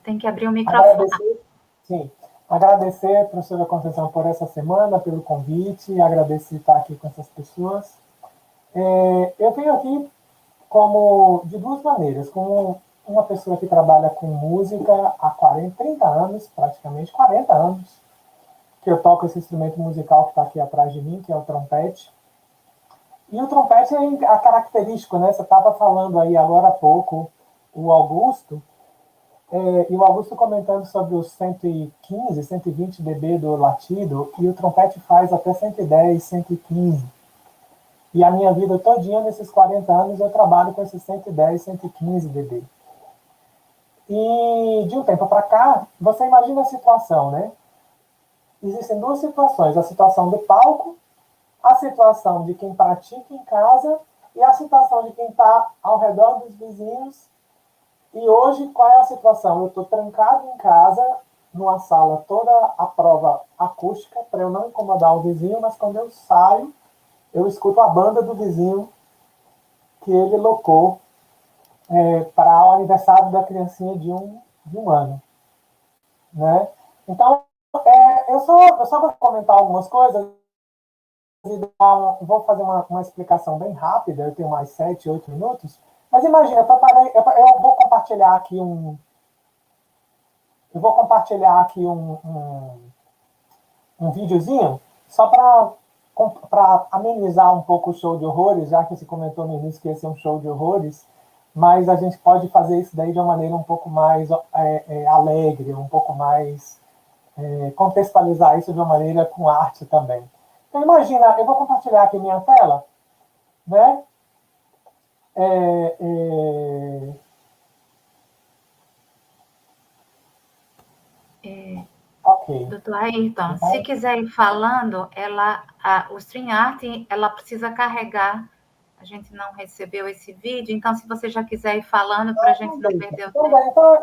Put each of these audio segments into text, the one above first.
Tem que abrir o microfone. Sim, agradecer, professora Conceição, por essa semana, pelo convite, agradecer estar aqui com essas pessoas. Eu venho aqui de duas maneiras, como uma pessoa que trabalha com música há 30 anos, praticamente 40 anos, que eu toco esse instrumento musical que está aqui atrás de mim, que é o trompete. E o trompete é característico, né? Você estava falando aí agora há pouco, o Augusto, e o Augusto comentando sobre os 115, 120 dB do latido, e o trompete faz até 110, 115. E a minha vida todinha, nesses 40 anos, eu trabalho com esses 110, 115 dB. E de um tempo para cá, você imagina a situação, né? Existem duas situações, a situação do palco, a situação de quem pratica em casa e a situação de quem está ao redor dos vizinhos. E hoje, qual é a situação? Eu estou trancado em casa, numa sala toda a prova acústica, para eu não incomodar o vizinho, mas quando eu saio, eu escuto a banda do vizinho que ele locou para o aniversário da criancinha de um ano. Né? Então, eu só vou comentar algumas coisas e vou fazer uma explicação bem rápida, eu tenho mais 7, 8 minutos, mas imagina, eu vou compartilhar aqui um videozinho só para amenizar um pouco o show de horrores, já que você comentou no início que ia ser um show de horrores, mas a gente pode fazer isso daí de uma maneira um pouco mais alegre, um pouco mais contextualizar isso de uma maneira com arte também. Então imagina, eu vou compartilhar aqui minha tela, né? Ok. Doutor Ayrton, Então, se quiser ir falando, o StreamYard, ela precisa carregar. A gente não recebeu esse vídeo, então se você já quiser ir falando para a gente não perder o tempo. Então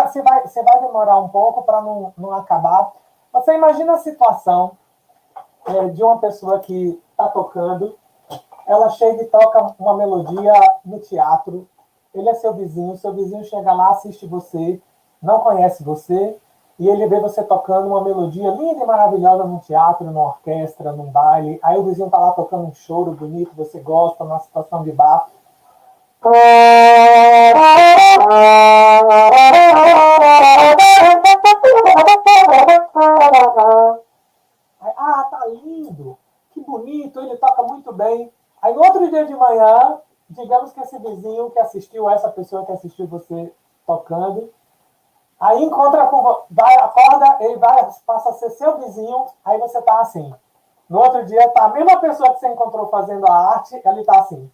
você vai demorar um pouco para não acabar. Você imagina a situação de uma pessoa que está tocando, ela chega e toca uma melodia no teatro, ele é seu vizinho chega lá, assiste você, não conhece você, e ele vê você tocando uma melodia linda e maravilhosa num teatro, numa orquestra, num baile, aí o vizinho está lá tocando um choro bonito, você gosta, numa situação de bar. Tá lindo, que bonito, ele toca muito bem. Aí no outro dia de manhã, digamos que esse vizinho que assistiu, essa pessoa que assistiu você tocando, aí encontra acorda, ele passa a ser seu vizinho, aí você tá assim. No outro dia, tá a mesma pessoa que você encontrou fazendo a arte, ele tá assim.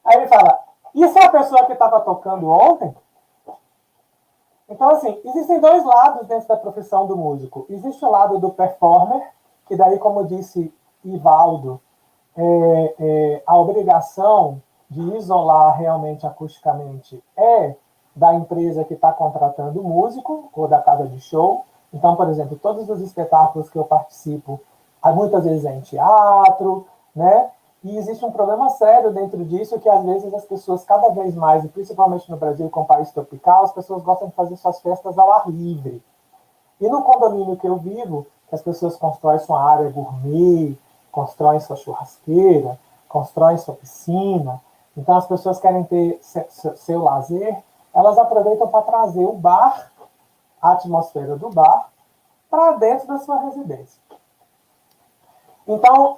Aí ele fala, isso é a pessoa que estava tocando ontem? Então, assim, existem dois lados dentro da profissão do músico. Existe o lado do performer, que daí, como disse Ivaldo, a obrigação de isolar realmente acusticamente é da empresa que está contratando o músico ou da casa de show. Então, por exemplo, todos os espetáculos que eu participo, muitas vezes é em teatro, né? E existe um problema sério dentro disso, que às vezes as pessoas cada vez mais, e principalmente no Brasil, com o país tropical, as pessoas gostam de fazer suas festas ao ar livre. E no condomínio que eu vivo, que as pessoas constroem sua área gourmet, constroem sua churrasqueira, constroem sua piscina, então as pessoas querem ter seu lazer, elas aproveitam para trazer o bar, a atmosfera do bar, para dentro da sua residência. Então,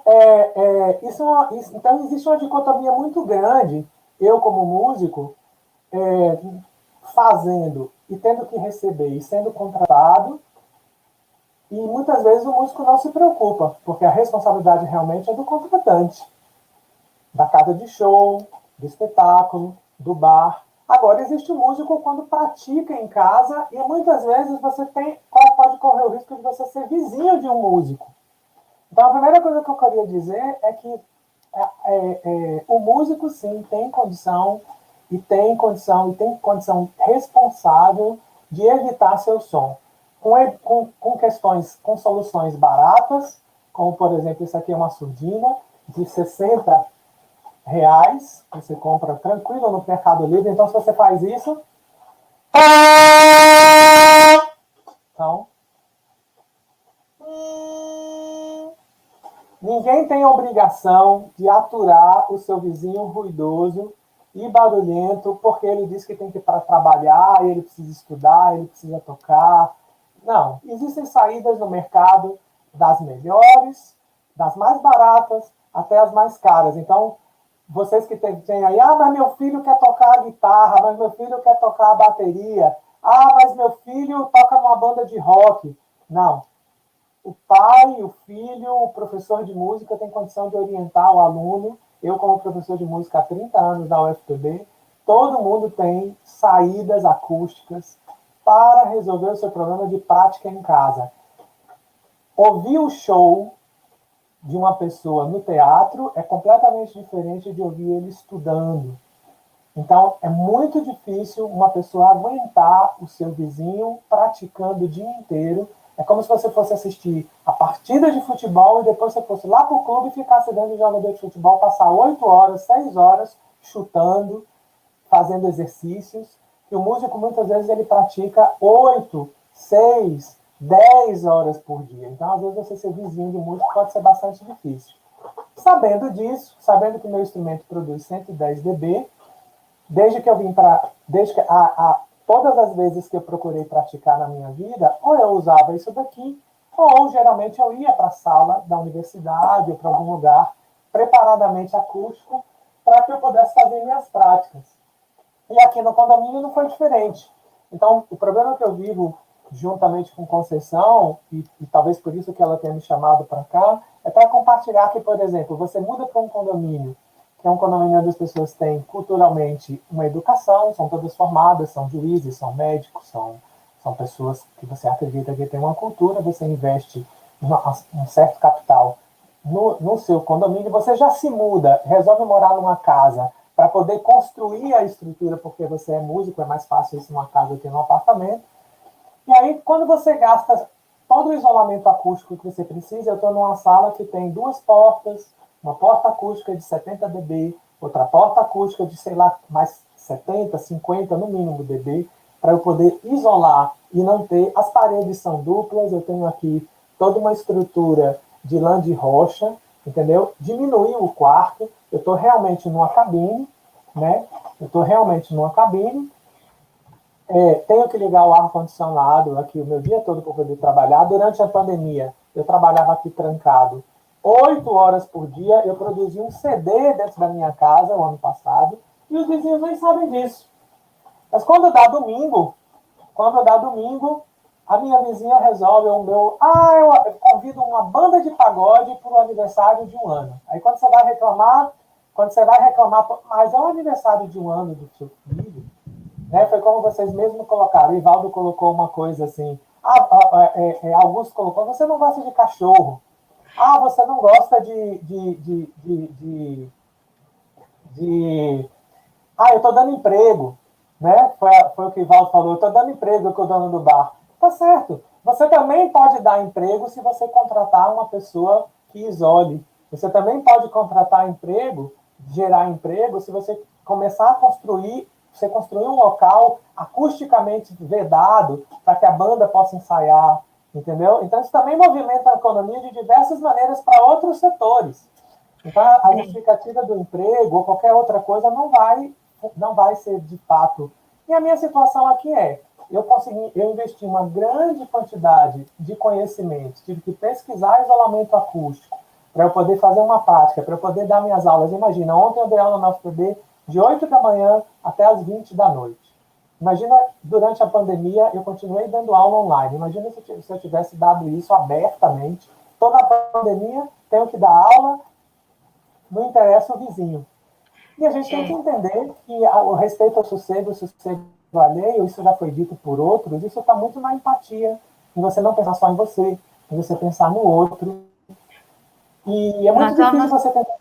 então, existe uma dicotomia muito grande, eu como músico, fazendo e tendo que receber e sendo contratado, e muitas vezes o músico não se preocupa, porque a responsabilidade realmente é do contratante, da casa de show, do espetáculo, do bar. Agora, existe o músico quando pratica em casa e muitas vezes você pode correr o risco de você ser vizinho de um músico. Então, a primeira coisa que eu queria dizer é que o músico, sim, tem condição responsável de evitar seu som. Com questões, com soluções baratas, como, por exemplo, isso aqui é uma surdina de R$ 60, você compra tranquilo no Mercado Livre. Então, se você faz isso... Então... Ninguém tem a obrigação de aturar o seu vizinho ruidoso e barulhento porque ele diz que tem que ir para trabalhar, ele precisa estudar, ele precisa tocar. Não, existem saídas no mercado das melhores, das mais baratas, até as mais caras. Então, vocês que têm aí, mas meu filho quer tocar a guitarra, mas meu filho quer tocar a bateria, mas meu filho toca numa banda de rock. Não. O pai, o filho, o professor de música tem condição de orientar o aluno. Eu, como professor de música há 30 anos da UFPB, todo mundo tem saídas acústicas para resolver o seu problema de prática em casa. Ouvir o show de uma pessoa no teatro é completamente diferente de ouvir ele estudando. Então, é muito difícil uma pessoa aguentar o seu vizinho praticando o dia inteiro. É como se você fosse assistir a partida de futebol e depois você fosse lá para o clube e ficasse vendo o jogador de futebol passar 8 horas, 6 horas chutando, fazendo exercícios. E o músico, muitas vezes, ele pratica 8, 6, 10 horas por dia. Então, às vezes, você ser vizinho de músico pode ser bastante difícil. Sabendo disso, sabendo que meu instrumento produz 110 dB, desde que eu vim para... todas as vezes que eu procurei praticar na minha vida, ou eu usava isso daqui, ou geralmente eu ia para a sala da universidade ou para algum lugar preparadamente acústico para que eu pudesse fazer minhas práticas. E aqui no condomínio não foi diferente. Então, o problema que eu vivo juntamente com Conceição, e talvez por isso que ela tenha me chamado para cá, é para compartilhar que, por exemplo, você muda para um condomínio, que é um condomínio onde as pessoas têm culturalmente uma educação, são todas formadas, são juízes, são médicos, são pessoas que você acredita que têm uma cultura, você investe um certo capital no seu condomínio, você já se muda, resolve morar numa casa para poder construir a estrutura, porque você é músico, é mais fácil isso numa casa do que num apartamento. E aí, quando você gasta todo o isolamento acústico que você precisa, eu estou numa sala que tem 2 portas, uma porta acústica de 70 dB, outra porta acústica de, sei lá, mais 70, 50 no mínimo dB, para eu poder isolar e não ter... As paredes são duplas, eu tenho aqui toda uma estrutura de lã de rocha, entendeu? Diminuir o quarto, eu estou realmente numa cabine, né? Eu estou realmente numa cabine, tenho que ligar o ar-condicionado aqui o meu dia todo para poder trabalhar. Durante a pandemia, eu trabalhava aqui trancado 8 horas por dia, eu produzi um CD dentro da minha casa o ano passado, e os vizinhos nem sabem disso. Mas quando dá domingo, a minha vizinha resolve o meu... eu convido uma banda de pagode para o aniversário de 1 ano. Aí quando você vai reclamar, mas é o aniversário de 1 ano do seu filho, né? Foi como vocês mesmos colocaram. O Ivaldo colocou uma coisa assim, Augusto colocou, você não gosta de cachorro. Você não gosta eu estou dando emprego, né? Foi o que o Ivaldo falou, eu estou dando emprego com o dono do bar. Tá certo. Você também pode dar emprego se você contratar uma pessoa que isole. Você também pode contratar emprego, gerar emprego, se você começar a construir um local acusticamente vedado para que a banda possa ensaiar, entendeu? Então, isso também movimenta a economia de diversas maneiras para outros setores. Então, a justificativa do emprego ou qualquer outra coisa não vai ser de fato. E a minha situação aqui eu investi uma grande quantidade de conhecimento, tive que pesquisar isolamento acústico para eu poder fazer uma prática, para eu poder dar minhas aulas. Imagina, ontem eu dei aula na UFPB de 8 da manhã até as 20 da noite. Imagina, durante a pandemia, eu continuei dando aula online. Imagina se eu tivesse dado isso abertamente. Toda a pandemia, tenho que dar aula, não interessa o vizinho. E a gente tem que entender que o respeito ao sossego alheio, isso já foi dito por outros, isso está muito na empatia, em você não pensar só em você, em você pensar no outro. E é muito difícil você tentar...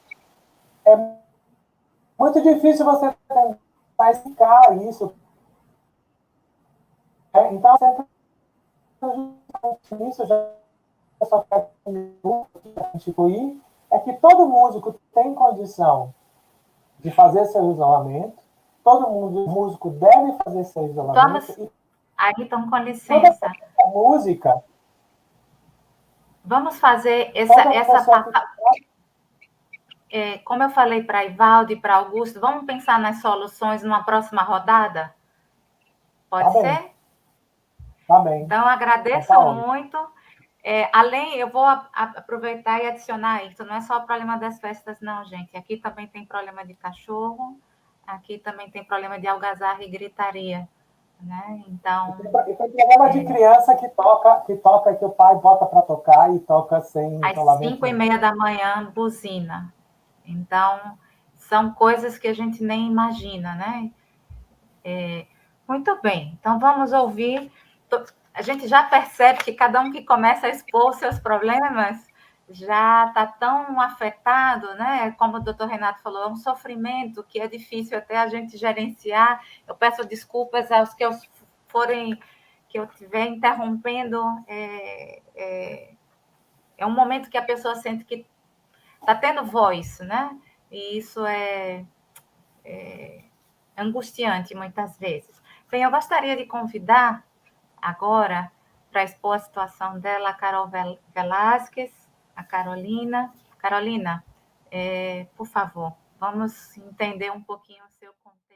É muito difícil você tentar explicar isso Então, sempre isso já só quero instituir é que todo músico tem condição de fazer seu isolamento, todo músico deve fazer seu isolamento. Vamos, aí, então, com Toda licença. música, Vamos fazer toda essa pessoa que como eu falei para Ivaldo e para Augusto, vamos pensar nas soluções numa próxima rodada? Pode tá bem, ser? tá bem. Então, agradeço Tá ótimo. muito. Além, eu vou aproveitar e adicionar isso. Não é só o problema das festas, não, gente. Aqui também tem problema de cachorro, aqui também tem problema de algazarra e gritaria, né? Então. E tem problema de criança que toca, que o pai bota para tocar e toca sem Às isolamento. 5h30 da manhã, buzina. Então, são coisas que a gente nem imagina, né? Muito bem. Então, vamos ouvir. A gente já percebe que cada um que começa a expor seus problemas já está tão afetado, né? Como o doutor Renato falou, é um sofrimento que é difícil até a gente gerenciar. Eu peço desculpas aos que eu estiver interrompendo. É um momento que a pessoa sente que está tendo voz, né? E isso é angustiante muitas vezes. Bem, eu gostaria de convidar agora para expor a situação dela a Carol Velasquez, a Carolina. Carolina, por favor, vamos entender um pouquinho o seu contexto.